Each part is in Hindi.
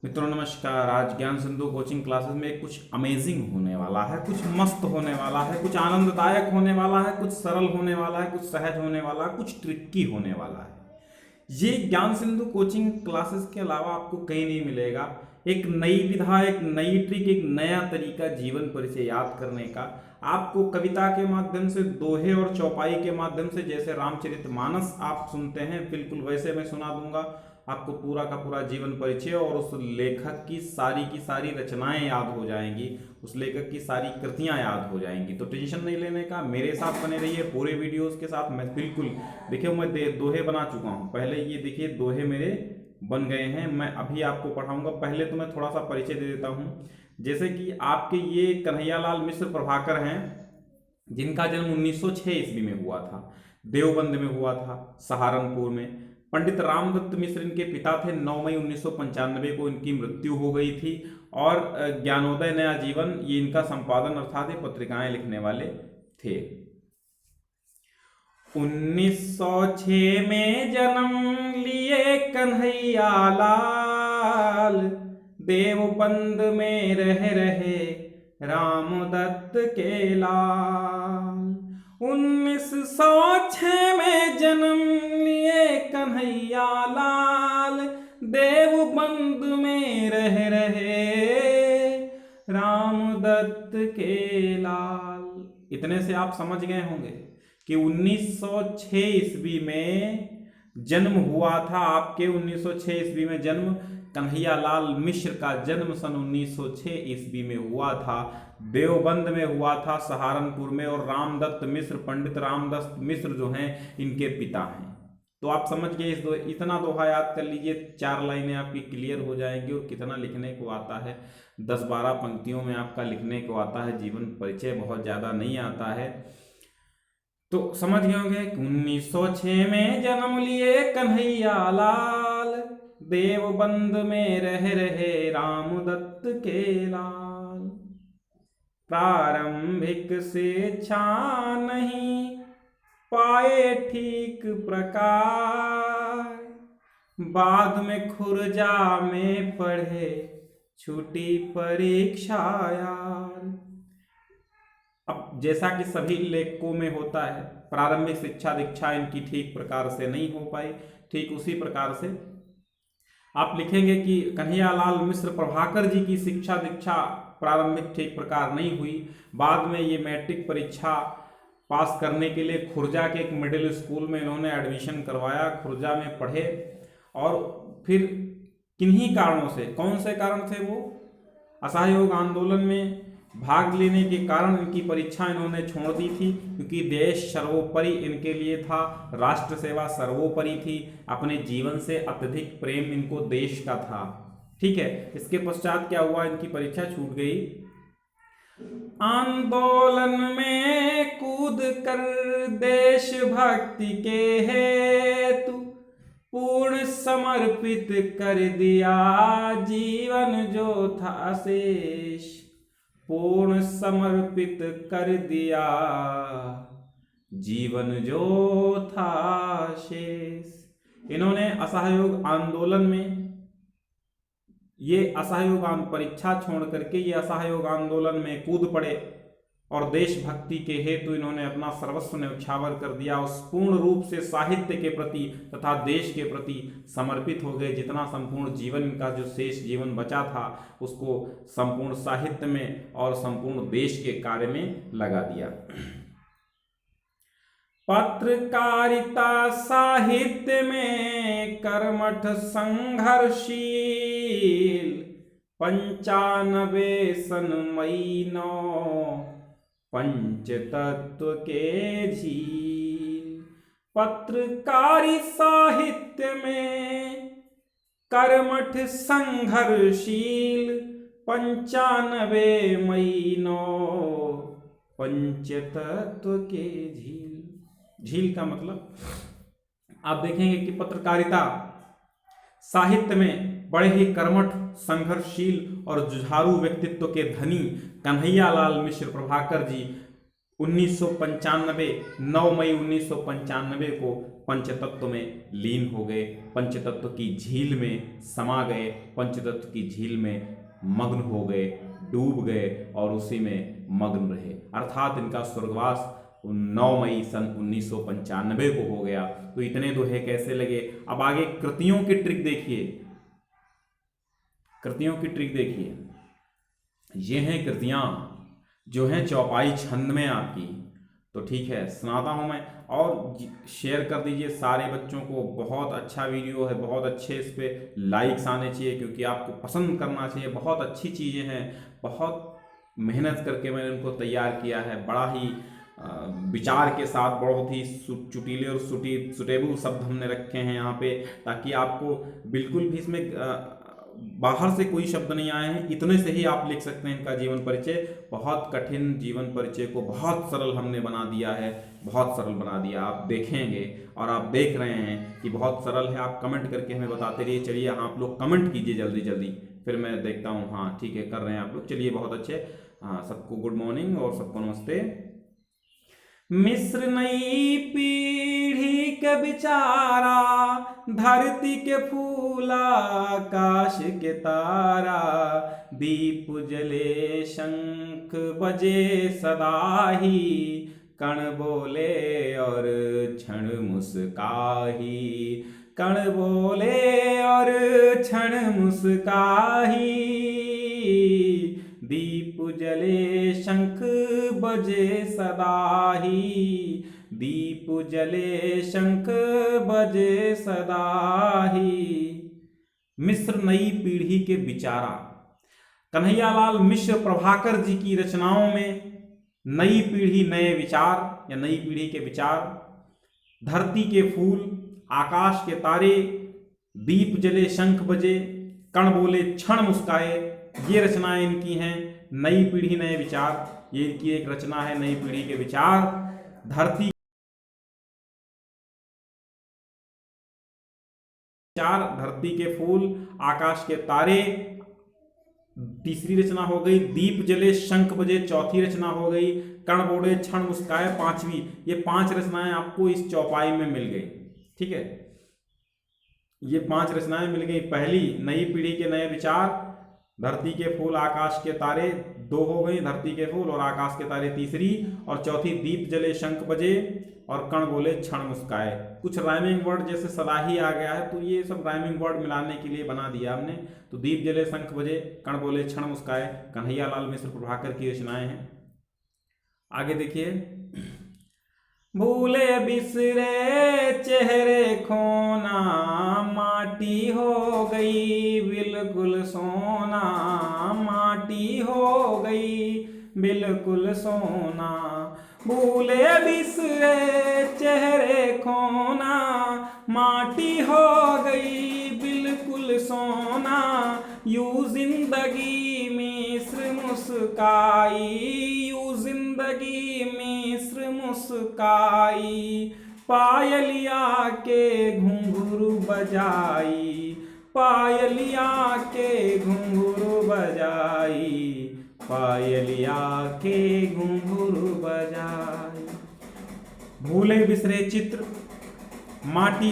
मित्रों नमस्कार। आज ज्ञान सिंधु कोचिंग क्लासेस में कुछ अमेजिंग होने वाला है, कुछ मस्त होने वाला है, कुछ आनंददायक होने वाला है, कुछ सरल होने वाला है, कुछ सहज होने वाला है, कुछ ट्रिकी होने वाला है। ये ज्ञान सिंधु कोचिंग क्लासेस के अलावा आपको कहीं नहीं मिलेगा। एक नई विधा, एक नई ट्रिक, एक नया तरीका जीवन परिचय याद करने का। आपको कविता के माध्यम से, दोहे और चौपाई के माध्यम से, जैसे रामचरितमानस आप सुनते हैं बिल्कुल वैसे मैं सुना दूंगा। आपको पूरा का पूरा जीवन परिचय और उस लेखक की सारी रचनाएं याद हो जाएंगी, उस लेखक की सारी कृतियां याद हो जाएंगी। तो टेंशन नहीं लेने का, मेरे साथ बने रहिए पूरे वीडियोस के साथ। मैं बिल्कुल, देखिए मैं दोहे बना चुका हूं पहले, ये देखिए दोहे मेरे बन गए हैं, मैं अभी आपको पढ़ाऊंगा। पहले तो मैं थोड़ा सा परिचय दे देता हूँ। जैसे कि आपके ये कन्हैयालाल मिश्र प्रभाकर हैं, जिनका जन्म 1906 ईस्वी में हुआ था, देवबंद में हुआ था, सहारनपुर में। पंडित रामदत्त मिश्र इनके पिता थे। 9 मई 1995 को इनकी मृत्यु हो गई थी। और ज्ञानोदय नया जीवन, ये इनका संपादन अर्थात ये पत्रिकाएं लिखने वाले थे। 1906 में जन्म लिए कन्हैया लाल, देवबंद में रह रहे रामदत्त के लाल। 1906 में जन्म लिए कन्हैया लाल, देवबंद में रह रहे रामदत्त के लाल। इतने से आप समझ गए होंगे कि 1906 ईस्वी में जन्म हुआ था आपके। 1906 ईस्वी में जन्म, कन्हैयालाल मिश्र का जन्म सन 1906 ईस्वी में हुआ था, देवबंद में हुआ था, सहारनपुर में। और रामदत्त मिश्र, पंडित रामदत्त मिश्र जो हैं, इनके पिता हैं। तो आप समझ गए, इतना दोहा याद कर लीजिए, 4 लाइनें आपकी क्लियर हो जाएंगी। और कितना लिखने को आता है, 10-12 पंक्तियों में आपका लिखने को आता है। जीवन परिचय बहुत ज़्यादा नहीं आता है। तो समझ गए होंगे कि 1906 में जन्म लिए कन्हैया लाल, देवबंद में रह रहे रामदत्त के लाल। प्रारंभिक शिक्षा नहीं पाए ठीक प्रकार, बाद में खुर्जा में पढ़े छूटी परीक्षा यार। अब जैसा कि सभी लेखकों में होता है, प्रारंभिक शिक्षा दीक्षा इनकी ठीक प्रकार से नहीं हो पाई। ठीक उसी प्रकार से आप लिखेंगे कि कन्हैयालाल मिश्र प्रभाकर जी की शिक्षा दीक्षा प्रारंभिक ठीक प्रकार नहीं हुई। बाद में ये मैट्रिक परीक्षा पास करने के लिए खुर्जा के एक मिडिल स्कूल में इन्होंने एडमिशन करवाया, खुर्जा में पढ़े। और फिर किन्हीं कारणों से, कौन से कारण थे वो, असहयोग आंदोलन में भाग लेने के कारण इनकी परीक्षा इन्होंने छोड़ दी थी, क्योंकि देश सर्वोपरि इनके लिए था, राष्ट्र सेवा सर्वोपरि थी। अपने जीवन से अत्यधिक प्रेम इनको देश का था। ठीक है, इसके पश्चात क्या हुआ, इनकी परीक्षा छूट गई। आंदोलन में कूद कर देशभक्ति के हेतु पूर्ण समर्पित कर दिया जीवन जो था शेष, पूर्ण समर्पित कर दिया जीवन जो था शेष। इन्होंने असहयोग आंदोलन में, ये असहयोग परीक्षा छोड़ करके ये असहयोग आंदोलन में कूद पड़े और देशभक्ति के हेतु इन्होंने अपना सर्वस्व न्यौछावर कर दिया। उस पूर्ण रूप से साहित्य के प्रति तथा देश के प्रति समर्पित हो गए। जितना संपूर्ण जीवन इनका जो शेष जीवन बचा था, उसको संपूर्ण साहित्य में और संपूर्ण देश के कार्य में लगा दिया। पत्रकारिता साहित्य में कर्मठ संघर्षशील, 95 सन मई 9 पंचतत्व के झील। पत्रकारी साहित्य में कर्मठ संघर्षशील, 95 मई 9 पंचतत्व के झील। झील का मतलब आप देखेंगे कि पत्रकारिता साहित्य में बड़े ही कर्मठ, संघर्षशील और जुझारू व्यक्तित्व के धनी कन्हैयालाल मिश्र प्रभाकर जी 1995 9 मई 1995 को पंचतत्व में लीन हो गए, पंचतत्व की झील में समा गए, पंचतत्व की झील में मग्न हो गए, डूब गए और उसी में मग्न रहे। अर्थात इनका स्वर्गवास 9 मई सन 1995 को हो गया। तो इतने दोहे कैसे लगे? अब आगे कृतियों की ट्रिक देखिए, कृतियों की ट्रिक देखिए। ये हैं कृतियां जो हैं चौपाई छंद में आपकी। तो ठीक है, सुनाता हूं मैं, और शेयर कर दीजिए सारे बच्चों को। बहुत अच्छा वीडियो है, बहुत अच्छे इस पे लाइक्स आने चाहिए, क्योंकि आपको पसंद करना चाहिए। बहुत अच्छी चीज़ें हैं, बहुत मेहनत करके मैंने उनको तैयार किया है, बड़ा ही विचार के साथ, बहुत ही चुटीले और सुटेबल शब्द हमने रखे हैं यहाँ पे, ताकि आपको बिल्कुल भी इसमें बाहर से कोई शब्द नहीं आए हैं। इतने से ही आप लिख सकते हैं इनका जीवन परिचय। बहुत कठिन जीवन परिचय को बहुत सरल हमने बना दिया है, बहुत सरल बना दिया। आप देखेंगे और आप देख रहे हैं कि बहुत सरल है। आप कमेंट करके हमें बताते रहिए। चलिए आप लोग कमेंट कीजिए जल्दी जल्दी, फिर मैं देखता हूँ। हाँ ठीक है, कर रहे हैं आप लोग। चलिए बहुत अच्छे। हाँ, सबको गुड मॉर्निंग और सबको नमस्ते। मिस्र नई पीढ़ी के बिचारा, धरती के फूल आकाश के तारा, दीप जले शंख बजे सदाही, कण बोले और क्षण मुस्काही, कण बोले और क्षण मुस्काही, दीप जले शंख बजे सदाही, दीप जले शंख बजे सदाही। मिस्र नई पीढ़ी के विचारा। कन्हैयालाल मिश्र प्रभाकर जी की रचनाओं में नई पीढ़ी नए विचार या नई पीढ़ी के विचार, धरती के फूल, आकाश के तारे, दीप जले शंख बजे, कण बोले क्षण मुस्काए, ये रचनाएं इनकी हैं। नई पीढ़ी नए विचार, ये इनकी एक रचना है, नई पीढ़ी के विचार। धरती के फूल, आकाश के तारे, तीसरी रचना हो गई। दीप जले शंख बजे, चौथी रचना हो गई। कण बोले क्षण मुस्काए, पांचवी। ये 5 रचनाएं आपको इस चौपाई में मिल गई। ठीक है, ये 5 रचनाएं मिल गई। पहली नई पीढ़ी के नए विचार, धरती के फूल आकाश के तारे, 2 हो गई, धरती के फूल और आकाश के तारे तीसरी, और चौथी दीप जले शंख बजे और कण बोले क्षण मुस्काए। कुछ राइमिंग वर्ड जैसे सदाही आ गया है, तो ये सब राइमिंग वर्ड मिलाने के लिए बना दिया हमने। तो दीप जले शंख बजे, कण बोले क्षण मुस्काए, कन्हैयालाल मिश्र प्रभाकर की रचनाएं हैं। आगे देखिए। भूले बिसरे चेहरे खोना, माटी हो गई बिल्कुल सोना, माटी हो गई बिल्कुल सोना। भूले बिसरे चेहरे खोना, माटी हो गई बिल्कुल सोना। यूं जिंदगी मिस्र मुस्काई, यूं जिंदगी मिस्र मुस्काई। पायलिया के घुंघरू बजाई, पायलिया के घुंघरू बजाई, पायलिया के घुंघरू बजाई। भूले बिसरे चित्र, माटी,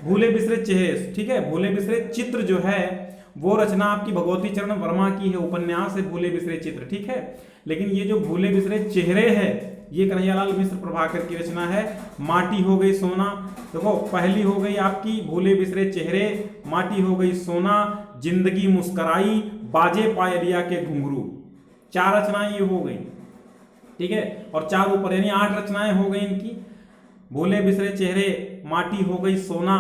भूले बिसरे चेहरे। ठीक है, भूले बिसरे चित्र जो है वो रचना आपकी भगवती चरण वर्मा की है, उपन्यास है भूले बिसरे चित्र। ठीक है, लेकिन ये जो भूले बिसरे चेहरे है, ये कन्हैयालाल मिश्र प्रभाकर की रचना है। माटी हो गई सोना, देखो पहली हो गई आपकी भूले बिसरे चेहरे, माटी हो गई सोना, जिंदगी मुस्कराई, बाजे पायलिया के घुंघरू। 4 रचनाएं ये हो गई। ठीक है, और 4 ऊपर, यानी 8 रचनाएं हो गई इनकी। भूले बिसरे चेहरे, माटी हो गई सोना,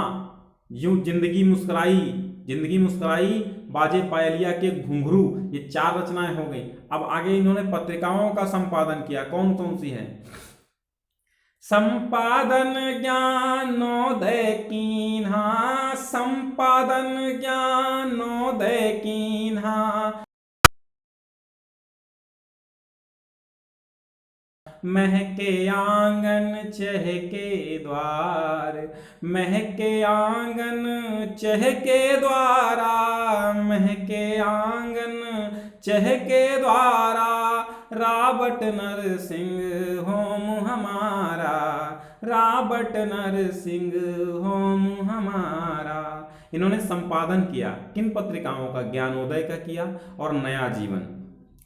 यूं जिंदगी मुस्कराई, जिंदगी मुस्कराई, बाजे पायलिया के घुंघरू, ये 4 रचनाएं हो गई। अब आगे इन्होंने पत्रिकाओं का संपादन किया। कौन कौन सी है? संपादन ज्ञानोदय कीन्हा, संपादन ज्ञानोदय कीन्हा। महके आंगन चहके द्वार, महके आंगन चहके द्वारा, महके आंगन चहके द्वारा। राबर्ट नरसिंह होम हमारा, राबर्ट नरसिंह होम हमारा। इन्होंने संपादन किया किन पत्रिकाओं का? ज्ञानोदय का किया और नया जीवन।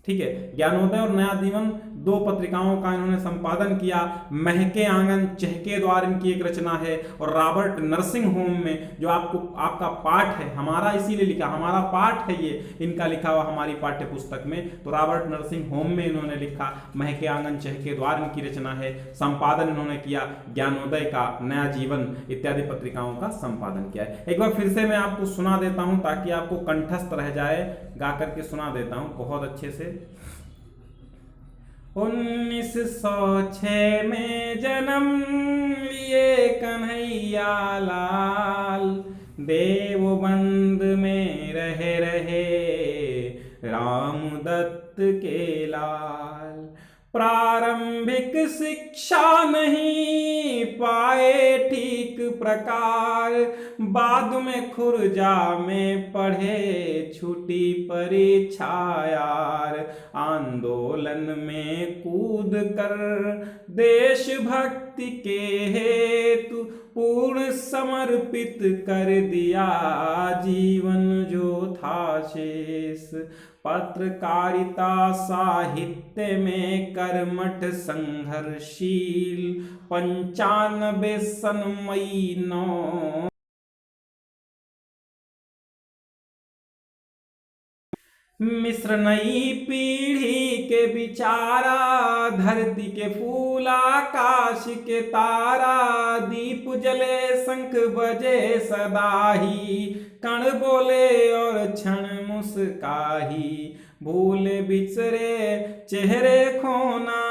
ठीक है, ज्ञानोदय और नया जीवन दो पत्रिकाओं का इन्होंने संपादन किया। महके आंगन चहके द्वार इनकी एक रचना है। और रॉबर्ट नर्सिंग होम में जो आपका पाठ है, हमारा इसीलिए लिखा, हमारा पाठ है ये इनका लिखा हुआ हमारी पाठ्य पुस्तक में, तो रॉबर्ट नर्सिंग होम में इन्होंने लिखा। महके आंगन चहके द्वार इनकी रचना है। संपादन इन्होंने किया ज्ञानोदय का, नया जीवन इत्यादि पत्रिकाओं का संपादन किया है। एक बार फिर से मैं आपको सुना देता हूं ताकि आपको कंठस्थ रह जाए, गा करके सुना देता हूं बहुत अच्छे से। 1906 में जन्म लिए कन्हैया लाल, देवबंद में रहे रामदत्त के लाल। प्रारंभिक शिक्षा नहीं पाए ठीक प्रकार, बाद में खुर्जा में पढ़े छुटी परीक्षा यार। आंदोलन में कूद कर देशभक्ति के हेतु पूर्ण समर्पित कर दिया जीवन जो था शेष। पत्रकारिता साहित्य में कर्मठ संघर्षशील, 95 सन मई 9 मिस्र नई पीढ़ी के बिचारा, धरती के फूल आकाश के तारा। दीप जले शंख बजे सदाही, कण बोले और क्षण मुस्काही। भूले बिछरे चेहरे खोना,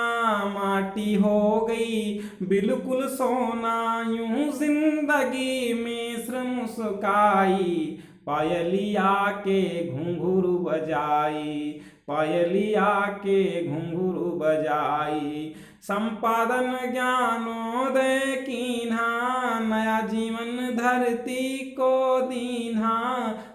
माटी हो गई बिल्कुल सोना। यूं जिंदगी मिस्र मुस्काई, पायलिया के घुंघरू बजाई, पायलिया के घुंघरू बजाई। संपादन ज्ञानोदय कीन्हा, नया जीवन धरती को दीन्हा।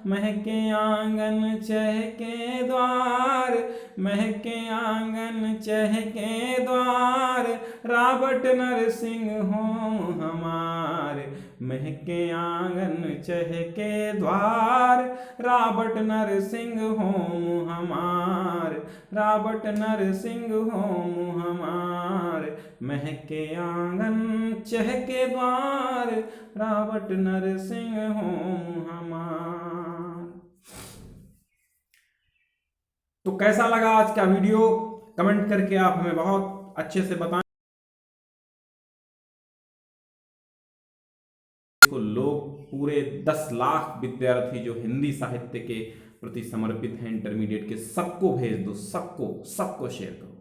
महके आंगन चहके द्वार, महके आंगन चहके द्वार। रॉबर्ट नरसिंह होम हमार, महके आंगन चहके द्वार। रॉबर्ट नरसिंह होम हमार, रॉबर्ट नरसिंह होम हमार। महके आंगन चहके द्वार, रॉबर्ट नरसिंह होम हमार। तो कैसा लगा आज का वीडियो? कमेंट करके आप हमें बहुत अच्छे से बताएं। तो लोग पूरे 10 लाख विद्यार्थी जो हिंदी साहित्य के प्रति समर्पित हैं इंटरमीडिएट के, सबको भेज दो, सबको शेयर करो।